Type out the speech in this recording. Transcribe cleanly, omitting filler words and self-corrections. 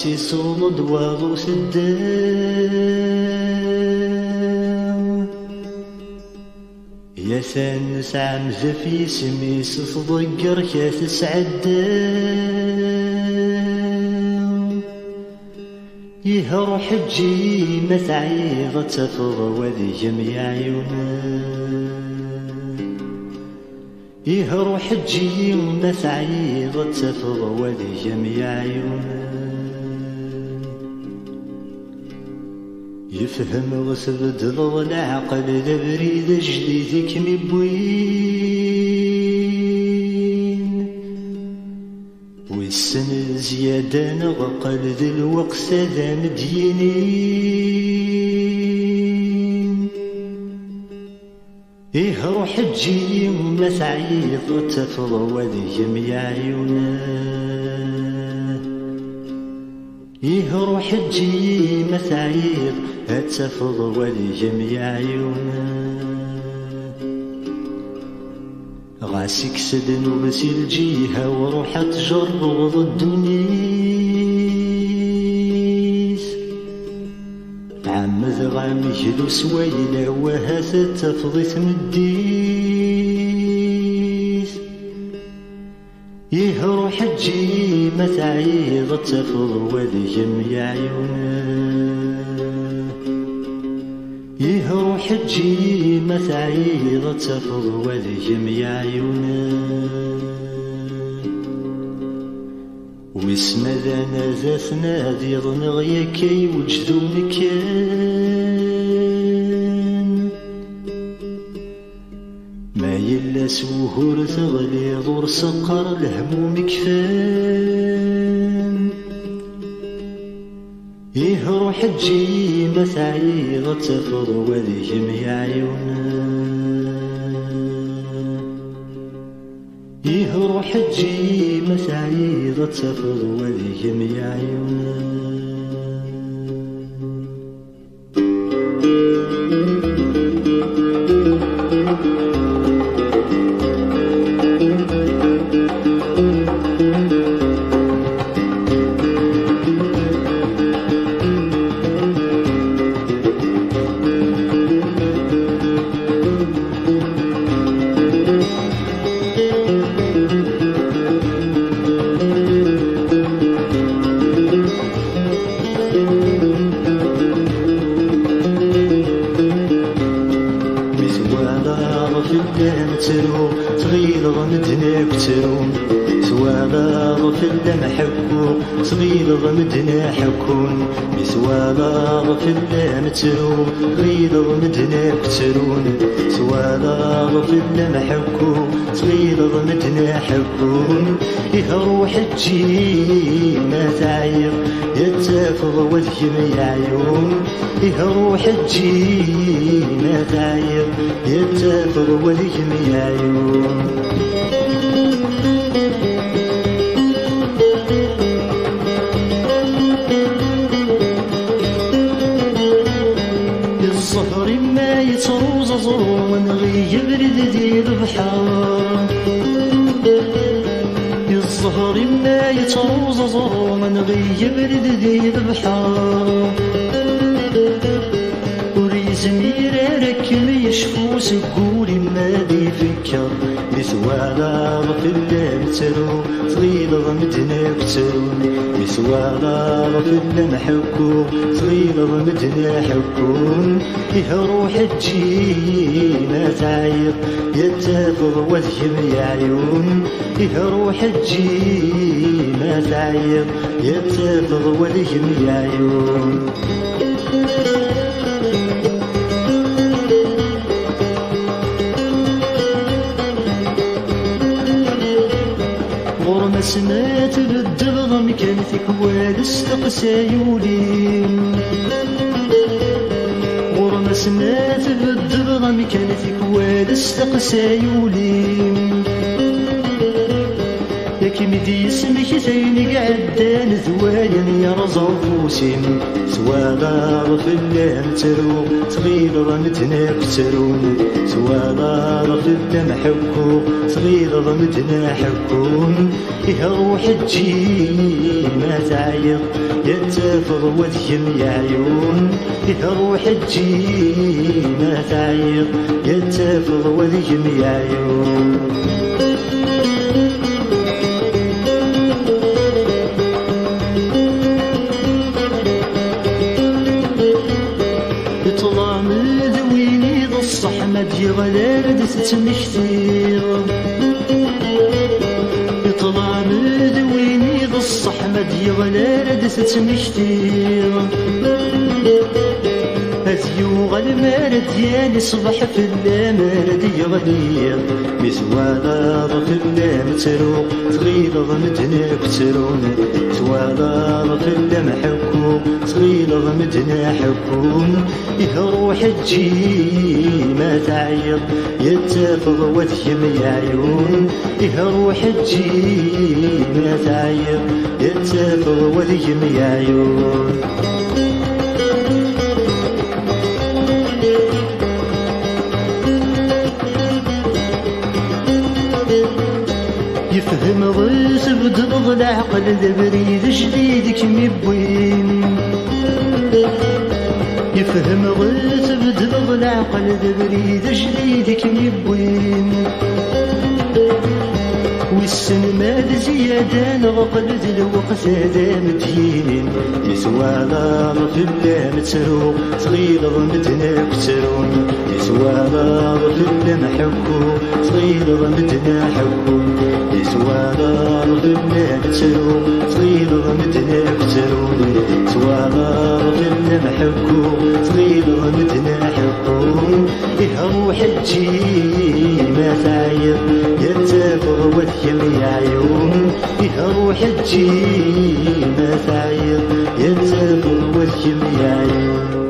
غاسي صولد واغو سدام يا ثان سعم زفي سميس تضقر كاس سعدام يهر حجي ما تعيض تفض وذي جميع عيونه يهر حجي وما تعيض تفض وذي جميع عيونه يفهم وثبت العقل لبريد جديد كمي بوين والسن زيادة نغقل ذي الوقت ذا مدينين يهر حجي وما تعيض تفض وذي جميع عيونه يهر حجي ما تعيض هتفض ولي جميع عيونه غاسك سدن وبسي الجيهة وروح تجرد الدنيس عمد غامي جلو سويلة وهات تفضي تمديس يهر حجي ما تعيض تفض ولي جميع عيونه يهر حجي ما تعيض تفض ولي جميع عيونه واسم ذانا ذات نادي ظنغيا كي وجدون كان ما يلا سوهور تغلي ضور سقر الهموم كفان يهر حجي ما تعيض تفض وذي جميع عيونه يهر حجي ما تعيض تفض وذي جميع عيونه صغير غمدنا كترون سوالا في اللم حكو صغير غمدنا حكون بسوالا في اللم ترون صغير غمدنا كترون سوالا في اللم حكو صغير غمدنا حكون يهر حجي ما تعير يتفض وذي عيون يهر حجي ما تعير يتفض وذي عيون الصهر ما يتروز ظلم غيب ردي البحر الصهر ما يتروز ظلم غيب ردي البحر وريزمير ركب يشفو سقولي ما دي فكر مثوالا في اللم ترو صغير غمدنا كترون مثوالا في اللم حكو صغير غمدنا حكون يهر حجي ما تعير يتفض وذي عيون يهر حجي ما تعير يتفض وذي عيون غرم سمات بالدبغم كانتك والستقسايولي غرم سمات بالدبغم كانتك والستقسايولي ياك كمدي اسمك زين قعدان ذوايا يرزو فوسين سوالا في اللام ترو صغير مدنا كترون سوالا في الدم حكو صغير مدنا حكون يهو حجي ما تعيط يتفض وذيم يا عيون يهو حجي ما تعيط يتفض وذيم يا عيون أحمد يغلارد تتمشتير يطلع من دويني ضص أحمد يغلارد تتمشتير أذيوغ المارد ياني صبح في اللامارد يغلير مزوالا في اللام تروق صغير مدنا كترون زوالا في اللام حكو صغير مدنا حكون يهرو حجي ما تعيط يتفض وذيم يا عيون يهرو حجي ما تعيط يتفض وذيم يا عيون يفهم ضيس بدرض العقل ذبريد جديد كم يبوين يفهم ضيس بدرض العقل ذبريد جديد كم يبوين والسن ماد زيادة نغقل الوقت هذا مدين يسوالا في اللام تروق صغير مدنا كترون يسوالا في اللام حكو صغير مدنا حكون يسوالا في اللام تروق صغير مدنا كترون يسوالا في اللام حكو صغير مدنا حكون يهو حجي ما تعيط يتفض وذيم يا عيون يهو حجي ما تعيط يتفض وذيم يا عيون